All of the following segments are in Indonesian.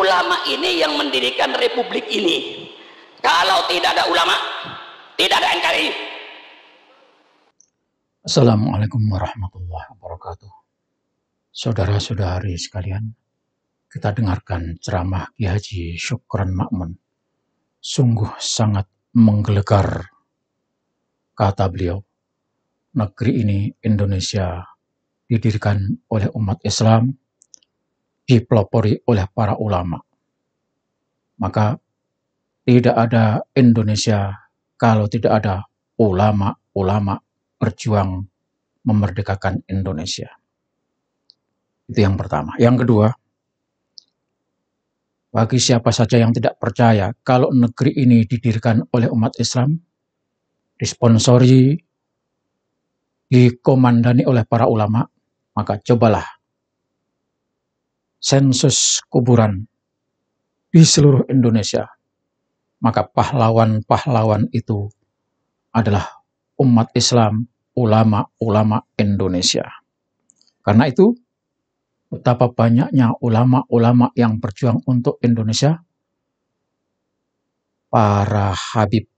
ulama ini yang mendirikan republik ini. Kalau tidak ada ulama, tidak ada NKRI. Assalamualaikum warahmatullahi wabarakatuh. Saudara-saudari sekalian, kita dengarkan ceramah Kiai Haji Syukron Ma'mun. Sungguh sangat menggelegar. Kata beliau, negeri ini Indonesia didirikan oleh umat Islam, dipelopori oleh para ulama. Maka tidak ada Indonesia kalau tidak ada ulama-ulama berjuang memerdekakan Indonesia. Itu yang pertama. Yang kedua, bagi siapa saja yang tidak percaya kalau negeri ini didirikan oleh umat Islam, disponsori, dikomandani oleh para ulama, maka cobalah sensus kuburan di seluruh Indonesia. Maka pahlawan-pahlawan itu adalah umat Islam, ulama-ulama Indonesia. Karena itu, betapa banyaknya ulama-ulama yang berjuang untuk Indonesia, para habib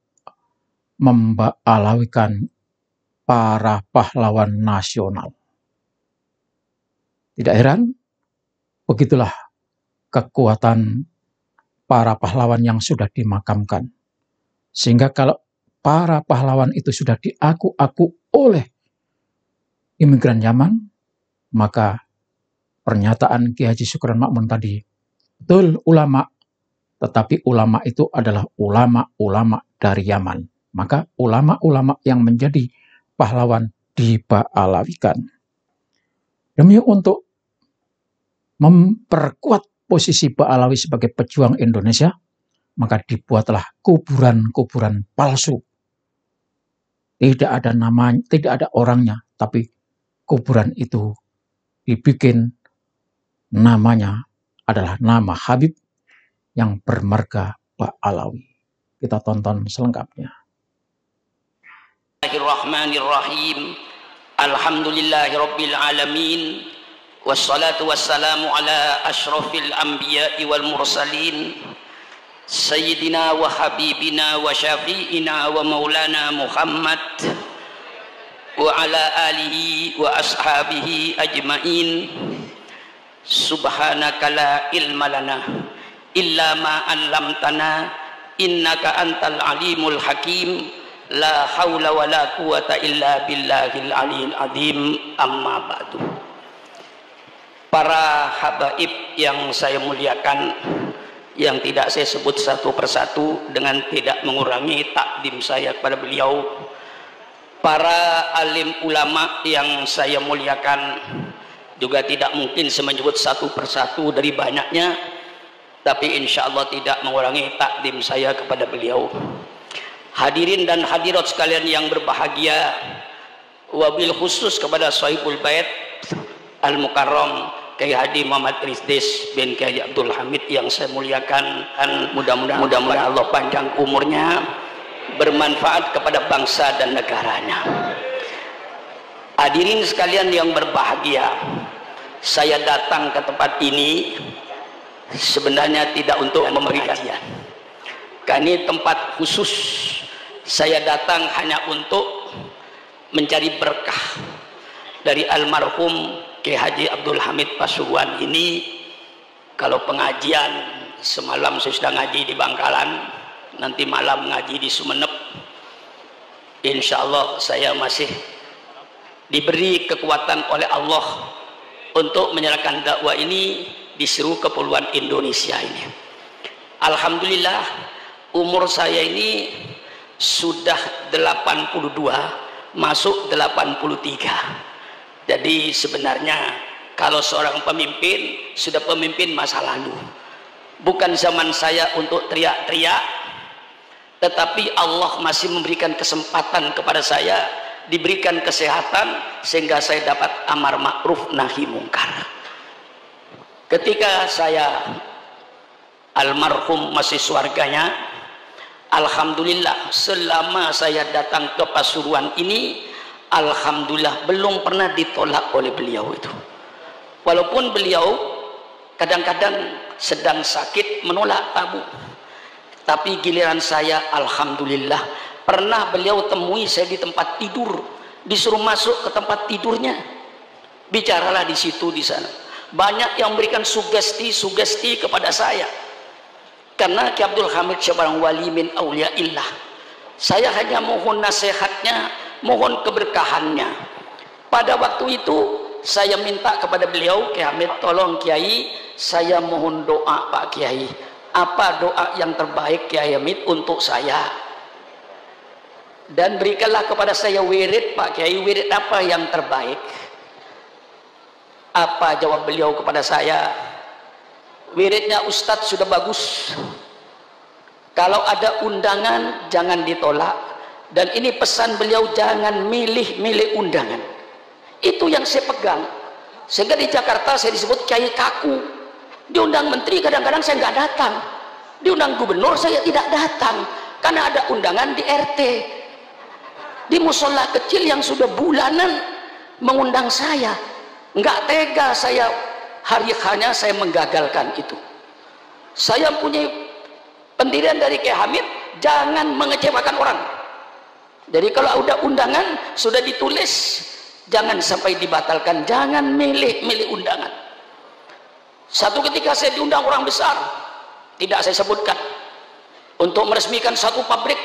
memba'alawikan para pahlawan nasional. Tidak heran, begitulah kekuatan para pahlawan yang sudah dimakamkan. Sehingga kalau para pahlawan itu sudah diaku-aku oleh imigran Yaman, maka pernyataan Kiai Haji Syukron Ma'mun tadi, betul ulama, tetapi ulama itu adalah ulama-ulama dari Yaman. Maka ulama-ulama yang menjadi pahlawan diba'alawikan. Demi untuk memperkuat posisi Ba'alawi sebagai pejuang Indonesia, maka dibuatlah kuburan-kuburan palsu. Tidak ada namanya, tidak ada orangnya, tapi kuburan itu dibikin, namanya adalah nama Habib yang bermarga Ba'alawi. Kita tonton selengkapnya. Bismillahirrahmanirrahim. Alhamdulillahirabbil alamin. Wassalatu wassalamu ala asyrafil anbiya'i wal mursalin. Sayyidina wa habibina wa syafi'ina wa maulana Muhammad wa ala alihi wa ashabihi ajma'in. Subhanaka la ilma lana illa ma 'allamtana innaka antal alimul hakim. La haula wa la quwata illa billahil aliyil azim. Amma ba'du. Para habaib yang saya muliakan, yang tidak saya sebut satu persatu dengan tidak mengurangi takdim saya kepada beliau, para alim ulama yang saya muliakan, juga tidak mungkin saya menyebut satu persatu dari banyaknya, tapi insya Allah tidak mengurangi takdim saya kepada beliau. Hadirin dan hadirat sekalian yang berbahagia, wabil khusus kepada Sahibul Bait Al-Mukarram Kiai Haji Muhammad Rizdes bin Kiai Abdul Hamid yang saya muliakan, dan mudah-mudahan Allah panjang umurnya, bermanfaat kepada bangsa dan negaranya. Hadirin sekalian yang berbahagia, saya datang ke tempat ini sebenarnya tidak untuk memberi kajian. Karena ini tempat khusus, saya datang hanya untuk mencari berkah dari almarhum Kiai Haji Abdul Hamid Pasuruan ini. Kalau pengajian, semalam saya sudah ngaji di Bangkalan, nanti malam ngaji di Sumeneb. Insya Allah saya masih diberi kekuatan oleh Allah untuk menyerahkan dakwah ini di seluruh kepulauan Indonesia ini. Alhamdulillah, umur saya ini sudah 82, masuk 83. Jadi sebenarnya kalau seorang pemimpin sudah pemimpin masa lalu, bukan zaman saya untuk teriak-teriak, tetapi Allah masih memberikan kesempatan kepada saya, diberikan kesehatan sehingga saya dapat amar ma'ruf nahi mungkar. Ketika saya almarhum masih surganya, alhamdulillah selama saya datang ke Pasuruan ini, alhamdulillah belum pernah ditolak oleh beliau itu. Walaupun beliau kadang-kadang sedang sakit menolak tamu. Tapi giliran saya, alhamdulillah, pernah beliau temui saya di tempat tidur, disuruh masuk ke tempat tidurnya, bicaralah di situ, di sana. Banyak yang memberikan sugesti kepada saya. Karena Ki Abdul Hamid seorang wali min auliaillah. Saya hanya mohon nasihatnya, mohon keberkahannya. Pada waktu itu saya minta kepada beliau, Ki Hamid, tolong Kiai, saya mohon doa Pak Kiai. Apa doa yang terbaik Kiai Hamid untuk saya? Dan berikanlah kepada saya wirid Pak Kiai, wirid apa yang terbaik? Apa jawab beliau kepada saya? Wiridnya Ustadz sudah bagus. Kalau ada undangan jangan ditolak. Dan ini pesan beliau, jangan milih-milih undangan. Itu yang saya pegang. Sehingga di Jakarta saya disebut Kiai Kaku. Diundang menteri kadang-kadang saya nggak datang. Diundang gubernur saya tidak datang. Karena ada undangan di RT. Di musola kecil yang sudah bulanan mengundang saya. Nggak tega saya, hari-harinya saya menggagalkan itu. Saya punya pendirian dari Kiai Hamid, jangan mengecewakan orang. Jadi kalau udah undangan sudah ditulis, jangan sampai dibatalkan, jangan milih-milih undangan. Satu ketika saya diundang orang besar, tidak saya sebutkan, untuk meresmikan satu pabrik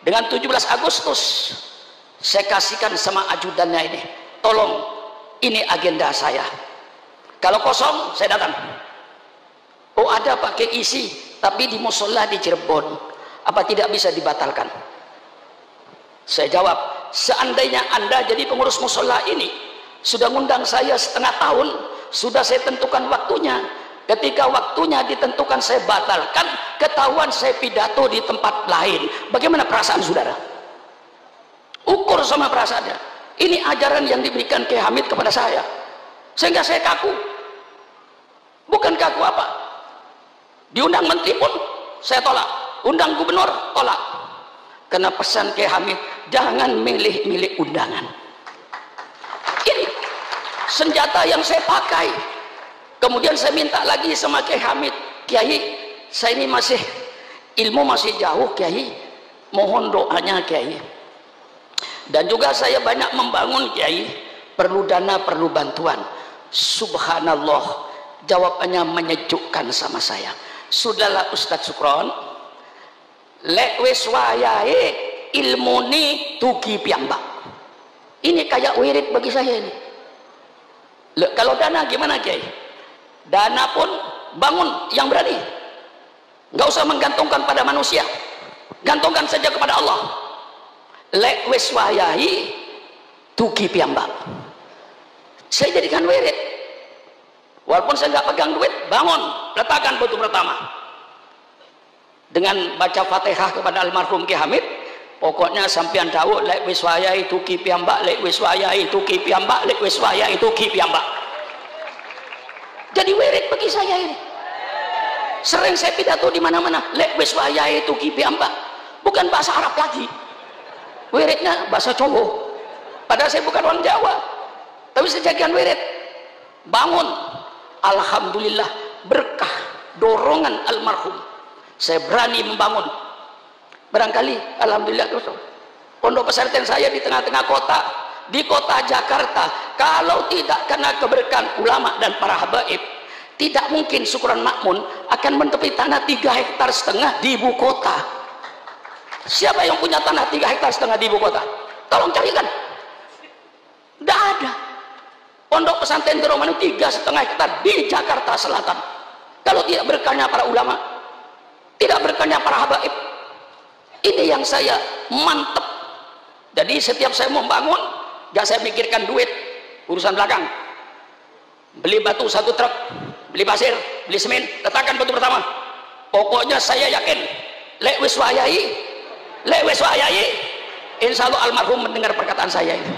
dengan 17 Agustus. Saya kasihkan sama ajudannya ini, tolong, ini agenda saya. Kalau kosong saya datang. Oh ada pakai isi, tapi di musola di Cirebon, apa tidak bisa dibatalkan? Saya jawab, seandainya Anda jadi pengurus musola ini sudah ngundang saya setengah tahun, sudah saya tentukan waktunya. Ketika waktunya ditentukan saya batalkan, ketahuan saya pidato di tempat lain. Bagaimana perasaan saudara? Ukur sama perasaannya. Ini ajaran yang diberikan Kiai Hamid kepada saya, sehingga saya kaku. Bukan kaku apa, diundang menteri pun saya tolak, undang gubernur tolak. Karena pesan Kiai Hamid, jangan milih-milih undangan. Ini senjata yang saya pakai. Kemudian saya minta lagi sama Kiai Hamid, Kiai, saya ini masih ilmu masih jauh Kiai, mohon doanya Kiai. Dan juga saya banyak membangun Kiai, perlu dana, perlu bantuan. Subhanallah, jawabannya menyejukkan sama saya. Sudahlah Ustadz Sukron, lek wis wayahe ilmuni tugi piyambak. Ini kayak wirid bagi saya ini. Kalau dana gimana Kiai? Dana pun bangun yang berani, nggak usah menggantungkan pada manusia, gantungkan saja kepada Allah. Lek wis wayahi tugi piyambak. Saya jadikan wirid, walaupun saya nggak pegang duit, bangun, letakkan batu pertama dengan baca Fatihah kepada almarhum Kiai Hamid. Pokoknya sampean dawuh lek wis wayahi tugi piyambak, lek wis wayahi tugi piyambak, lek wis wayahi tugi piyambak. Jadi wirid bagi saya ini. Sering saya pidato di mana-mana, lek wis wayahi tugi piyambak. Bukan bahasa Arab lagi. Wiridnya bahasa Jawa. Padahal saya bukan orang Jawa, tapi saya jadikan wirid. Bangun, alhamdulillah, berkah dorongan almarhum, saya berani membangun. Barangkali alhamdulillah pondok pesantren saya di tengah-tengah kota, di kota Jakarta, kalau tidak karena keberkahan ulama dan para habaib, tidak mungkin Syukuran Makmun akan menepi tanah 3,5 hektar di ibu kota. Siapa yang punya tanah 3,5 hektar di ibu kota? Tolong carikan. Tidak ada. Pondok pesantren Darul Ma'arif 3,5 hektar di Jakarta Selatan. Kalau tidak berkahnya para ulama, tidak berkahnya para habaib. Ini yang saya mantep. Jadi setiap saya membangun, gak saya pikirkan duit, urusan belakang. Beli batu 1 truk, beli pasir, beli semen, letakkan batu pertama. Pokoknya saya yakin, lek wis wayahi, insya Allah almarhum mendengar perkataan saya ini.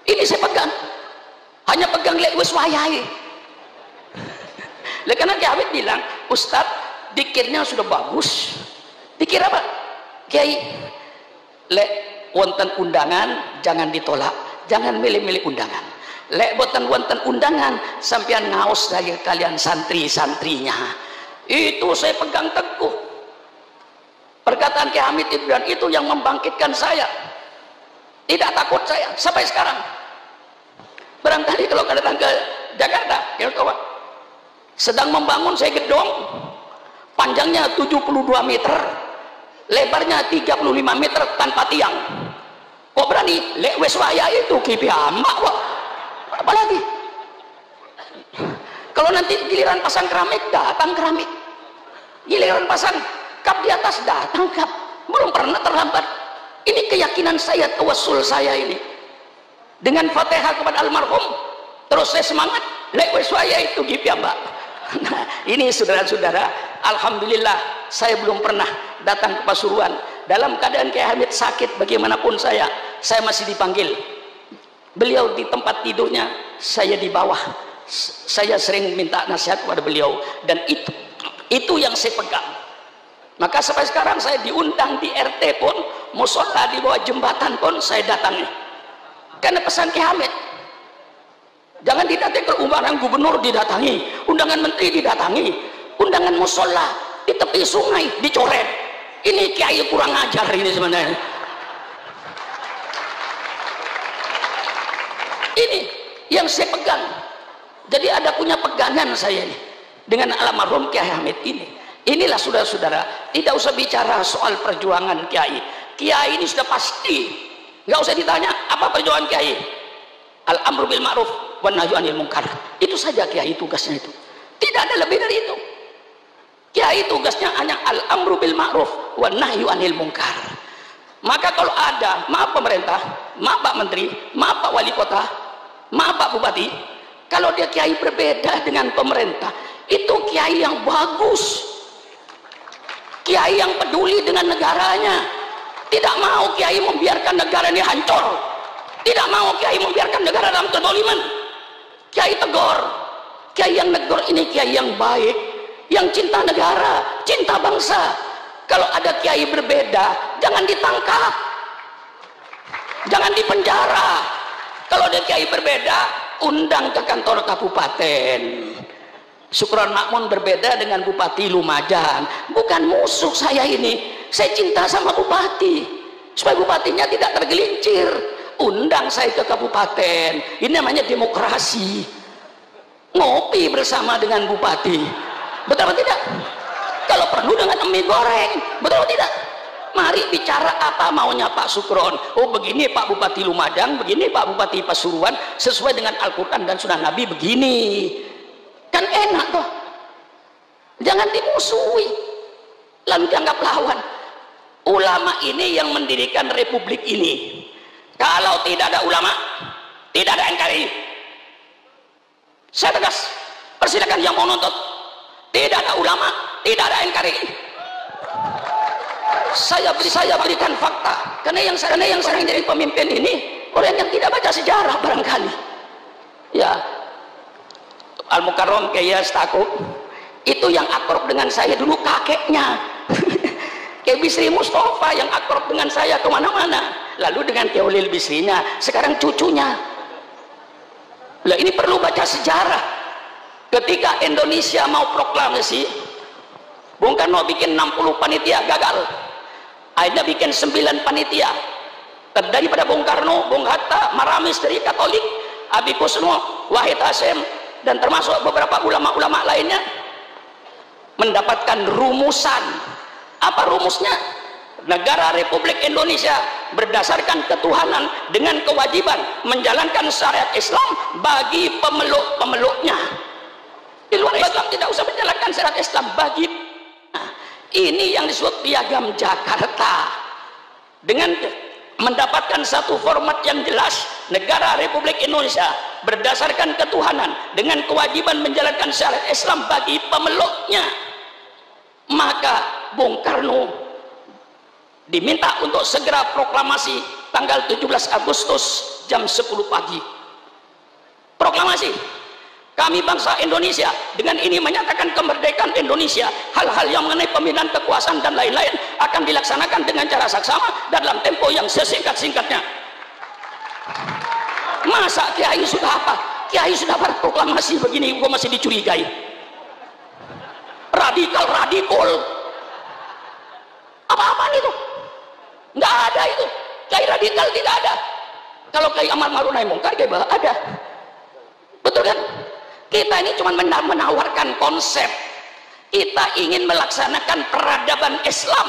Ini saya pegang, hanya pegang lek wis wayahi. Karena Kiai Hamid bilang, Ustadz dikirnya sudah bagus. Dikir apa? Kiai, lek wonten undangan jangan ditolak, jangan milih-milih undangan. lek boten wonten undangan sampean ngaos dari kalian santri-santrinya. Itu saya pegang teguh. Perkataan Kiai Hamid itu, dan itu yang membangkitkan saya. Tidak takut saya sampai sekarang. Barangkali kalau datang ke Jakarta, ya kawan, sedang membangun saya gedung, panjangnya 72 meter, lebarnya 35 meter tanpa tiang. Kok berani? Lek wes waya itu kipi amak kok. Apalagi kalau nanti giliran pasang keramik, datang keramik. Giliran pasang kap di atas, datang kap. Belum pernah terlambat. Ini keyakinan saya, tawassul saya ini. Dengan Fatihah kepada almarhum, terus saya semangat. Lek wes waya itu kipi amak. Nah, ini saudara-saudara, alhamdulillah saya belum pernah datang ke Pasuruan. Dalam keadaan Kiai Hamid sakit bagaimanapun saya masih dipanggil. Beliau di tempat tidurnya, saya di bawah. Saya sering minta nasihat kepada beliau, dan itu yang saya pegang. Maka sampai sekarang saya diundang di RT pun, musola di bawah jembatan pun saya datangi. Karena pesan Kiai Hamid. Jangan didatangi, undangan gubernur didatangi, undangan menteri didatangi, undangan musola di tepi sungai dicoret. Ini kiai kurang ajar ini sebenarnya. Ini yang saya pegang. Jadi ada punya pegangan saya ini dengan almarhum Kiai Hamid ini. Inilah saudara-saudara, tidak usah bicara soal perjuangan kiai. Kiai ini sudah pasti, nggak usah ditanya apa perjuangan kiai. Al-amru bil ma'ruf wan nahyu anil munkar. Itu saja kiai tugasnya itu. Tidak ada lebih dari itu. Kiai tugasnya hanya al-amru bil ma'ruf wan nahyu anil munkar. Maka kalau ada, maaf pemerintah, maaf Pak Menteri, maaf Pak Wali Kota, maaf Pak Bupati, kalau dia kiai berbeda dengan pemerintah, itu kiai yang bagus. Kiai yang peduli dengan negaranya. Tidak mau kiai membiarkan negara ini hancur. Tidak mau kiai membiarkan negara dalam kezaliman. Kiai tegur. Kiai yang negur ini kiai yang baik, yang cinta negara, cinta bangsa. Kalau ada kiai berbeda, jangan ditangkap, jangan dipenjara. Kalau ada kiai berbeda, undang ke kantor kabupaten. Syukron Makmun berbeda dengan Bupati Lumajang. Bukan musuh saya ini. Saya cinta sama bupati, supaya bupatinya tidak tergelincir. Undang saya ke kabupaten. Ini namanya demokrasi. Ngopi bersama dengan bupati. Betul atau tidak? Kalau perlu dengan mie goreng. Betul atau tidak? Mari bicara apa maunya Pak Sukron. Oh begini Pak Bupati Lumajang, begini Pak Bupati Pasuruan, sesuai dengan Al-Quran dan Sunnah Nabi begini. Kan enak toh. Jangan dimusuhi lalu dianggap lawan. Ulama ini yang mendirikan republik ini. Kalau tidak ada ulama, tidak ada NKRI. Saya tegas, persilakan yang mau nuntut. Tidak ada ulama, tidak ada NKRI. Saya berikan fakta. Karena yang sering jadi pemimpin ini orang yang tidak baca sejarah barangkali. Ya, Al-Mukarram Kiai Stakuf itu yang akrab dengan saya dulu kakeknya. Kiai Bisri Mustafa yang akrab dengan saya kemana-mana. Lalu dengan Kiai Ulil Bisrinya, sekarang cucunya. Lah ini perlu baca sejarah. Ketika Indonesia mau proklamasi, Bung Karno bikin 60 panitia, gagal. Akhirnya bikin 9 panitia. Daripada Bung Karno, Bung Hatta, Maramis dari Katolik, Abi Kusno, Wahid Hasyim, dan termasuk beberapa ulama-ulama lainnya mendapatkan rumusan. Apa rumusnya? Negara Republik Indonesia berdasarkan ketuhanan dengan kewajiban menjalankan syariat Islam bagi pemeluk-pemeluknya. Di luar Islam tidak usah menjalankan syariat Islam bagi. Nah, ini yang disebut Piagam Jakarta. Dengan mendapatkan satu format yang jelas, negara Republik Indonesia berdasarkan ketuhanan dengan kewajiban menjalankan syariat Islam bagi pemeluknya. Maka Bung Karno diminta untuk segera proklamasi tanggal 17 Agustus jam 10 pagi. Proklamasi, kami bangsa Indonesia dengan ini menyatakan kemerdekaan Indonesia. Hal-hal yang mengenai pembinaan kekuasaan dan lain-lain akan dilaksanakan dengan cara saksama dan dalam tempo yang sesingkat-singkatnya. Masa kiai sudah apa? Kiai sudah berproklamasi begini kok masih dicurigai? Radikal. Apa-apaan itu? Nggak ada itu. Kiai radikal tidak ada. Kalau kiai amar ma'ruf nahi mungkar kiai Baha ada. Betul kan? Kita ini cuma menawarkan konsep. Kita ingin melaksanakan peradaban Islam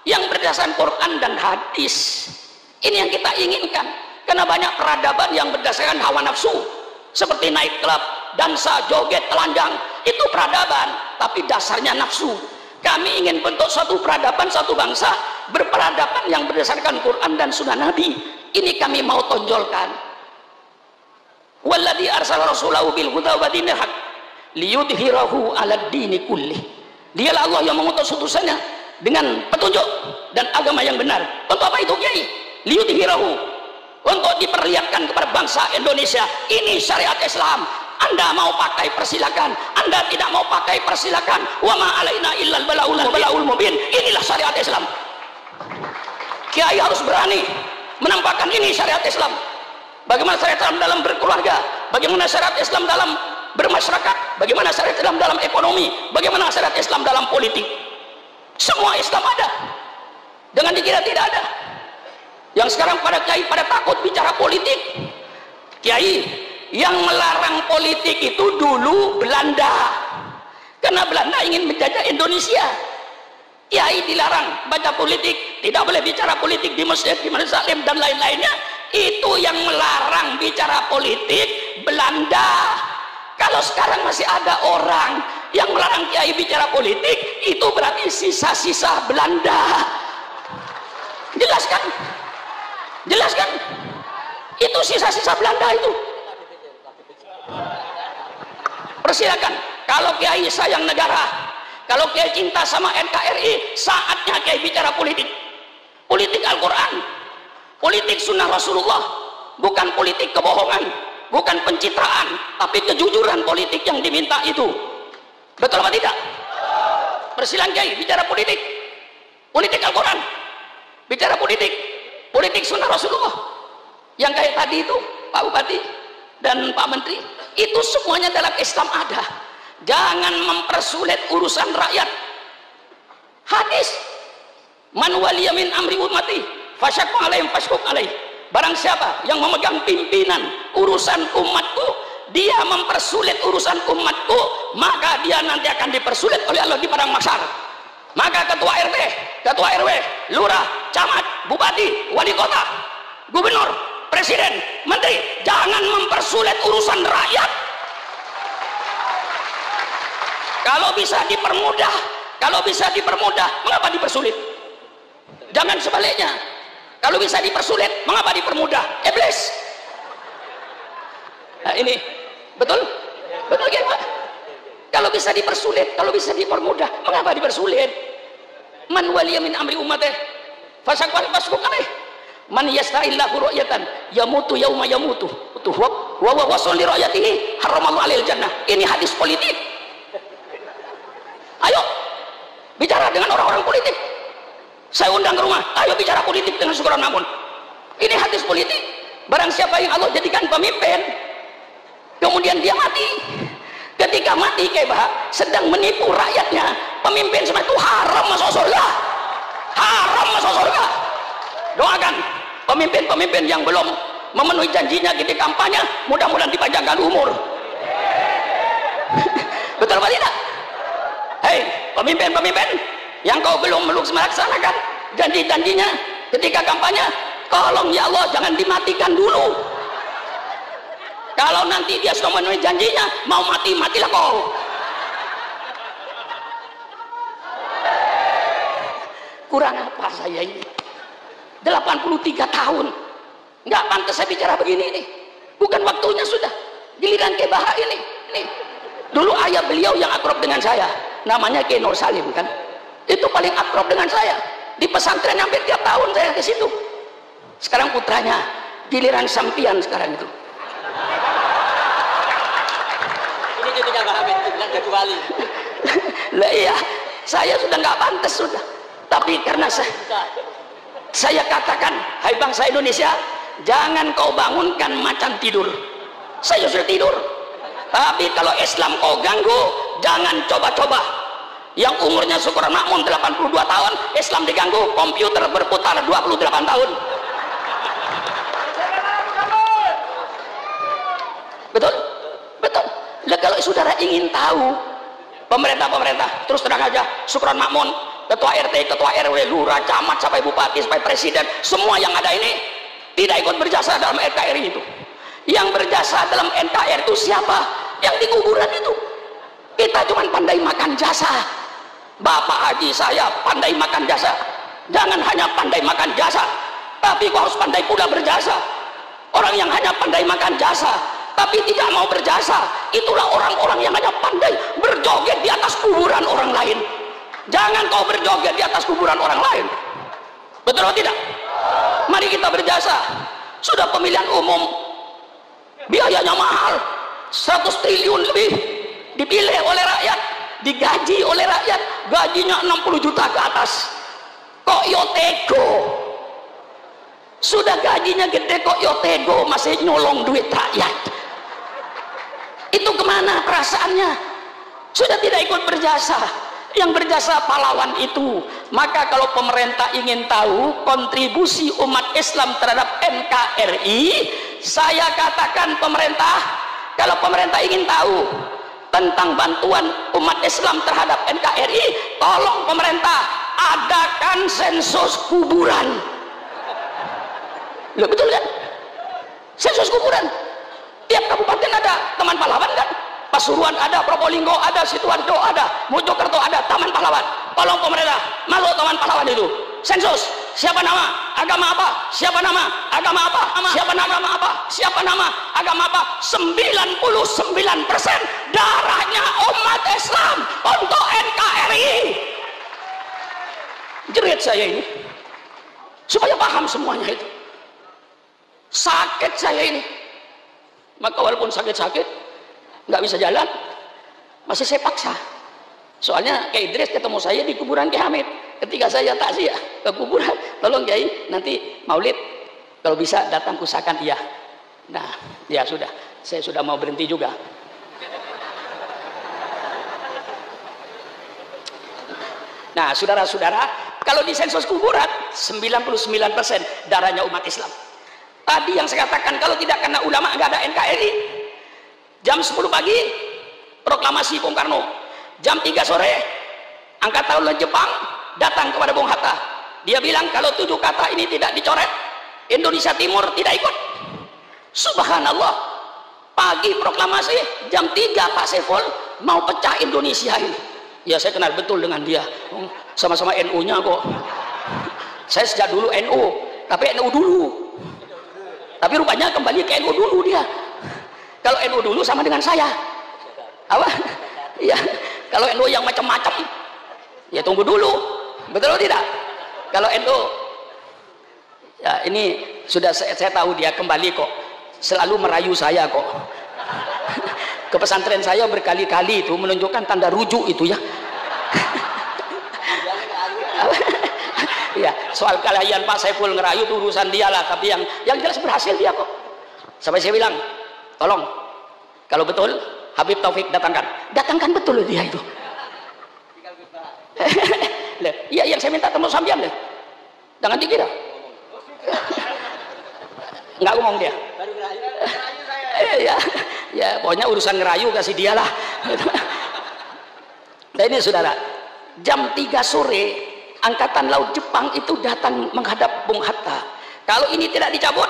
yang berdasarkan Quran dan hadis. Ini yang kita inginkan. Karena banyak peradaban yang berdasarkan hawa nafsu, seperti naik klub, dansa, joget, telanjang. Itu peradaban, tapi dasarnya nafsu. Kami ingin bentuk suatu peradaban, satu bangsa berperadaban yang berdasarkan Quran dan Sunnah Nabi. Ini kami mau tonjolkan. Walladzi arsala rasulahu bil huda wa dinil haq liyudhhirahu 'alad dini kullih. Dialah Allah yang mengutus utusannya dengan petunjuk dan agama yang benar. Untuk apa itu, Kiai? Liyudhhirahu, untuk diperlihatkan kepada bangsa Indonesia, ini syariat Islam. Anda mau pakai persilakan, Anda tidak mau pakai persilakan. Wa ma alaina illal balaul mubin. Inilah syariat Islam. Kiai harus berani menampakkan ini syariat Islam. Bagaimana syariat Islam dalam berkeluarga, bagaimana syariat Islam dalam bermasyarakat, bagaimana syariat Islam dalam ekonomi, bagaimana syariat Islam dalam politik. Semua Islam ada. Jangan dikira tidak ada. Yang sekarang pada kiai pada takut bicara politik. Kiai yang melarang politik itu dulu Belanda, karena Belanda ingin menjajah Indonesia. Kiai dilarang baca politik, tidak boleh bicara politik di masjid, di majelis taklim dan lain-lainnya. Itu yang melarang bicara politik Belanda. Kalau sekarang masih ada orang yang melarang kiai bicara politik, itu berarti sisa-sisa Belanda. Jelaskan? Jelaskan? Itu sisa-sisa Belanda itu. Persilakan. Kalau kiai sayang negara, kalau kiai cinta sama NKRI, saatnya kiai bicara politik. Politik Al-Quran, politik sunnah Rasulullah, bukan politik kebohongan, bukan pencitraan, tapi kejujuran politik yang diminta itu. Betul apa tidak? Persilakan kiai bicara politik. Politik Al-Quran, bicara politik, politik sunnah Rasulullah. Yang kayak tadi itu Pak Bupati dan Pak Menteri, itu semuanya dalam Islam ada. Jangan mempersulit urusan rakyat. Hadis, man waliya min amri ummati fasyaqqa alaihim fashquq alaih. Barang siapa yang memegang pimpinan urusan umatku, dia mempersulit urusan umatku, maka dia nanti akan dipersulit oleh Allah di padang mahsyar. Maka ketua RT, ketua RW, lurah, camat, bupati, wali kota, gubernur, presiden, menteri, jangan mempersulit urusan rakyat. Kalau bisa dipermudah, kalau bisa dipermudah, mengapa dipersulit? Jangan sebaliknya. Kalau bisa dipersulit, mengapa dipermudah? Iblis. Nah ini betul, betul kan Pak? Kalau bisa dipersulit, kalau bisa dipermudah, mengapa dipersulit? Man waliya min amri umatih fasaqwal fasquq alaih. Man yasta'illahu ru'yatan yamutu yauma yamutu wa wasul li ru'yatihi haramallahu alaihi jannah. Ini hadis politik. Ayo bicara dengan orang-orang politik. Saya undang ke rumah, ayo bicara politik dengan Syukuran Mamun. Ini hadis politik. Barang siapa yang Allah jadikan pemimpin, kemudian dia mati, ketika mati kayak bah sedang menipu rakyatnya, pemimpin semua itu haram masuk surga. Haram masuk surga. Doakan pemimpin-pemimpin yang belum memenuhi janjinya di kampanye, mudah-mudahan dipanjangkan umur. Betul apa tidak? Hei pemimpin-pemimpin yang kau belum melaksanakan janji-janjinya ketika kampanye, tolong ya Allah jangan dimatikan dulu. Kalau nanti dia sudah memenuhi janjinya, mau mati, matilah kau. Kurang apa saya ini? 83 tahun nggak pantas saya bicara begini ini. Bukan waktunya sudah. Giliran Kiai Baha ini. Dulu ayah beliau yang akrab dengan saya, namanya Kiai Nur Salim kan. Itu paling akrab dengan saya. Di pesantren hampir tiap tahun saya ke situ. Sekarang putranya, giliran sampian sekarang itu. Ini cucunya Mbah Hamid yang jadi wali. Lah iya, saya sudah nggak pantas sudah. Tapi karena saya katakan, hai bangsa Indonesia, jangan kau bangunkan macan tidur. Saya sudah tidur. Tapi kalau Islam kau ganggu, jangan coba-coba. Yang umurnya Syukuran Makmun 82 tahun, Islam diganggu, komputer berputar 28 tahun. Betul? Betul. Nah, kalau saudara ingin tahu pemerintah terus terang aja, Syukuran Makmun, ketua RT, ketua RW, lurah, camat, sampai bupati, sampai presiden, semua yang ada ini tidak ikut berjasa dalam NKRI itu. Yang berjasa dalam NKRI itu siapa? Yang di kuburan itu. Kita cuma pandai makan jasa. Bapak haji saya pandai makan jasa. Jangan hanya pandai makan jasa, tapi kau harus pandai pula berjasa. Orang yang hanya pandai makan jasa tapi tidak mau berjasa, itulah orang-orang yang hanya pandai berjoget di atas kuburan orang lain. Jangan kau berjoget di atas kuburan orang lain. Betul atau tidak? Mari kita berjasa. Sudah pemilihan umum, biayanya mahal, 100 triliun lebih, dipilih oleh rakyat, digaji oleh rakyat, gajinya 60 juta ke atas. Kok Yotego sudah gajinya gede, kok Yotego masih nyolong duit rakyat? Itu kemana perasaannya? Sudah tidak ikut berjasa. Yang berjasa pahlawan itu. Maka kalau pemerintah ingin tahu kontribusi umat Islam terhadap NKRI, saya katakan pemerintah, kalau pemerintah ingin tahu tentang bantuan umat Islam terhadap NKRI, tolong pemerintah adakan sensus kuburan. Loh, betul kan? Sensus kuburan. Tiap kabupaten ada Taman Pahlawan kan? Pasuruan ada, Probolinggo ada, Sidoarjo ada, Mojokerto ada Taman Pahlawan. Tolong pemerintah masuk Taman Pahlawan itu. Sensus, siapa nama, agama apa, siapa nama, agama apa, siapa nama, agama apa, siapa nama, agama apa. 99% darahnya umat Islam untuk NKRI. Jerit saya ini supaya paham semuanya itu. Sakit saya ini. Maka walaupun sakit-sakit nggak bisa jalan, masih saya paksa. Soalnya Kiai Idris ketemu saya di kuburan Kiai Hamid. Ketika saya takziah ke kuburan, tolong Kiai nanti maulid kalau bisa datang usahakan iya. Nah ya sudah, saya sudah mau berhenti juga. Nah saudara-saudara, kalau di sensus kuburan 99% darahnya umat Islam. Tadi yang saya katakan, kalau tidak kena ulama nggak ada NKRI. Jam 10 pagi proklamasi Bung Karno, jam 3 sore Angkatan Laut Jepang datang kepada Bung Hatta. Dia bilang kalau 7 kata ini tidak dicoret, Indonesia Timur tidak ikut. Subhanallah, pagi proklamasi jam 3 Pak Saiful mau pecah Indonesia ini. Ya saya kenal betul dengan dia, sama-sama NU nya kok. Saya sejak dulu NU, tapi NU dulu, tapi rupanya kembali ke NU dulu dia. Kalau NU dulu sama dengan saya apa? Ya, kalau NU yang macam-macam ya tunggu dulu, betul atau tidak? Kalau NU ya ini sudah saya tahu dia kembali kok, selalu merayu saya kok. Ke pesantren saya berkali-kali itu menunjukkan tanda rujuk itu ya. Ya, soal kalian Pak Saiful ngerayu itu urusan dia lah, tapi yang jelas berhasil dia kok. Sampai saya bilang, tolong kalau betul Habib Taufik datangkan betul dia itu. Iya yang saya minta temu sampean deh, jangan dikira nggak ngomong dia. Ya pokoknya urusan ngerayu kasih dia lah. Nah ini saudara, jam 3 sore Angkatan Laut Jepang itu datang menghadap Bung Hatta. Kalau ini tidak dicabut,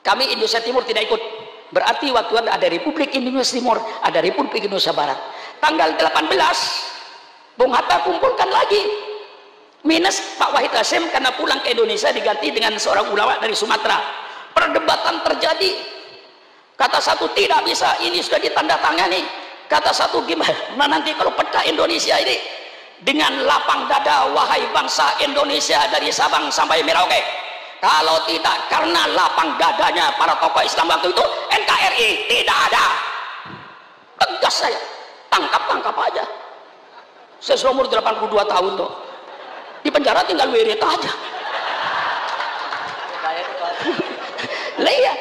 kami Indonesia Timur tidak ikut. Berarti waktu ada Republik Indonesia Timur, ada Republik Indonesia Barat. Tanggal 18 Bung Hatta kumpulkan lagi minus Pak Wahid Hasyim karena pulang ke Indonesia diganti dengan seorang ulama dari Sumatera. Perdebatan terjadi. Kata satu tidak bisa, ini sudah ditandatangani. Kata satu gimana nanti kalau pecah Indonesia ini? Dengan lapang dada wahai bangsa Indonesia dari Sabang sampai Merauke. Kalau tidak karena lapang dadanya para tokoh Islam waktu itu, NKRI tidak ada. Tegas saya, tangkap aja. Saya sudah umur 82 tahun tuh, di penjara tinggal wirid aja. Lah iya,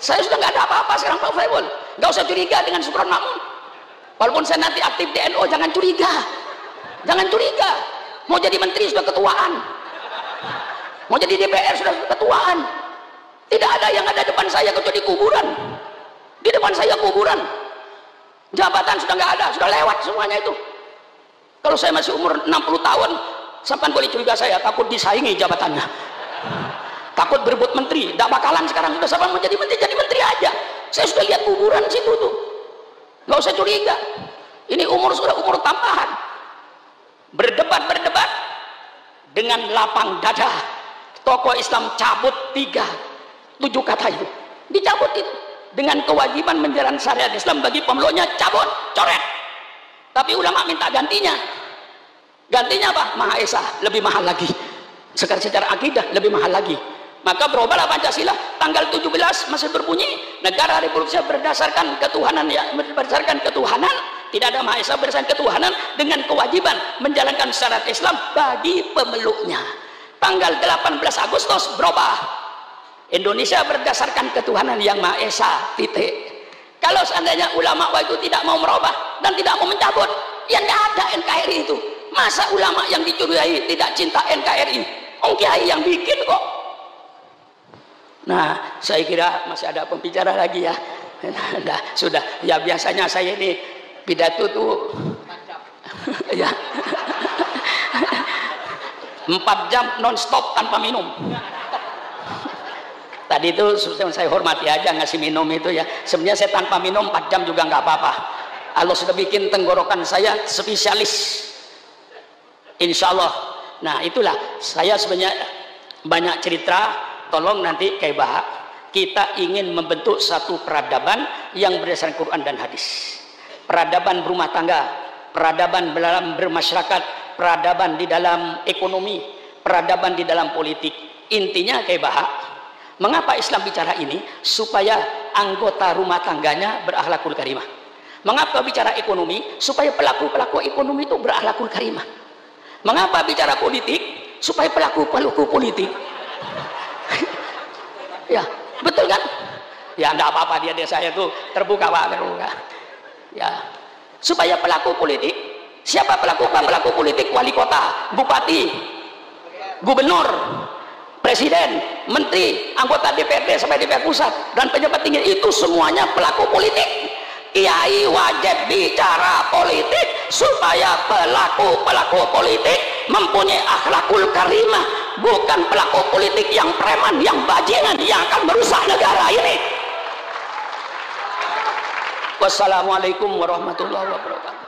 saya sudah nggak ada apa-apa sekarang Pak Faibul. Nggak usah curiga dengan Supron Makmun. Walaupun saya nanti aktif di NU, jangan curiga. Jangan curiga. Mau jadi menteri sudah ketuaan. Mau jadi DPR sudah ketuaan. Tidak ada yang ada depan saya kecuali kuburan. Di depan saya kuburan. Jabatan sudah nggak ada, sudah lewat semuanya itu. Kalau saya masih umur 60 tahun, sampai boleh curiga saya, takut disaingi jabatannya. Takut berebut menteri, tidak bakalan sekarang sudah sampai mau jadi menteri aja. Saya sudah lihat kuburan situ tuh. Nggak usah curiga. Ini umur sudah umur tambahan. Berdebat dengan lapang dada. Tokoh Islam cabut 7 kata itu. Dicabut itu. Dengan kewajiban menjalankan syariat Islam bagi pemeluknya, cabut, coret. Tapi ulama minta gantinya. Gantinya apa? Maha Esa, lebih mahal lagi. Secara akidah lebih mahal lagi. Maka berubahlah Pancasila. Tanggal 17 masih berbunyi, negara Republik Indonesia berdasarkan ketuhanan, ya, berdasarkan ketuhanan, tidak ada Maha Esa, berdasarkan ketuhanan dengan kewajiban menjalankan syariat Islam bagi pemeluknya. Tanggal 18 Agustus berubah. Indonesia berdasarkan ketuhanan yang Maha Esa, titik. Kalau seandainya ulama waktu itu tidak mau merubah dan tidak mau mencabut, ya nggak ada NKRI itu. Masa ulama yang dicurigai tidak cinta NKRI? Kiai yang bikin kok. Nah, saya kira masih ada pembicara lagi ya. Nah, sudah. Ya biasanya saya ini pidato tuh ya 4 jam non-stop tanpa minum. Tadi itu saya hormati aja ngasih minum itu ya. Sebenarnya saya tanpa minum 4 jam juga nggak apa-apa. Allah sudah bikin tenggorokan saya spesialis, insya Allah. Nah itulah saya sebenarnya banyak cerita. Tolong nanti kayak Bahak, kita ingin membentuk satu peradaban yang berdasarkan Quran dan hadis. Peradaban berumah tangga, peradaban dalam bermasyarakat, peradaban di dalam ekonomi, peradaban di dalam politik. Intinya kayak Bahak, mengapa Islam bicara ini? Supaya anggota rumah tangganya berakhlakul karimah. Mengapa bicara ekonomi? Supaya pelaku-pelaku ekonomi itu berakhlakul karimah. Mengapa bicara politik? Supaya pelaku-pelaku politik ya, betul kan? Ya enggak apa-apa, dia saya tuh terbuka Pak, terbuka. Ya. Supaya pelaku politik, siapa pelaku politik? Wali kota, bupati, gubernur, presiden, menteri, anggota DPRD sampai DPR pusat dan pejabat tinggi, itu semuanya pelaku politik. Kiai wajib bicara politik supaya pelaku politik mempunyai akhlakul karimah, bukan pelaku politik yang preman, yang bajingan, yang akan merusak negara ini. Wassalamualaikum warahmatullahi wabarakatuh.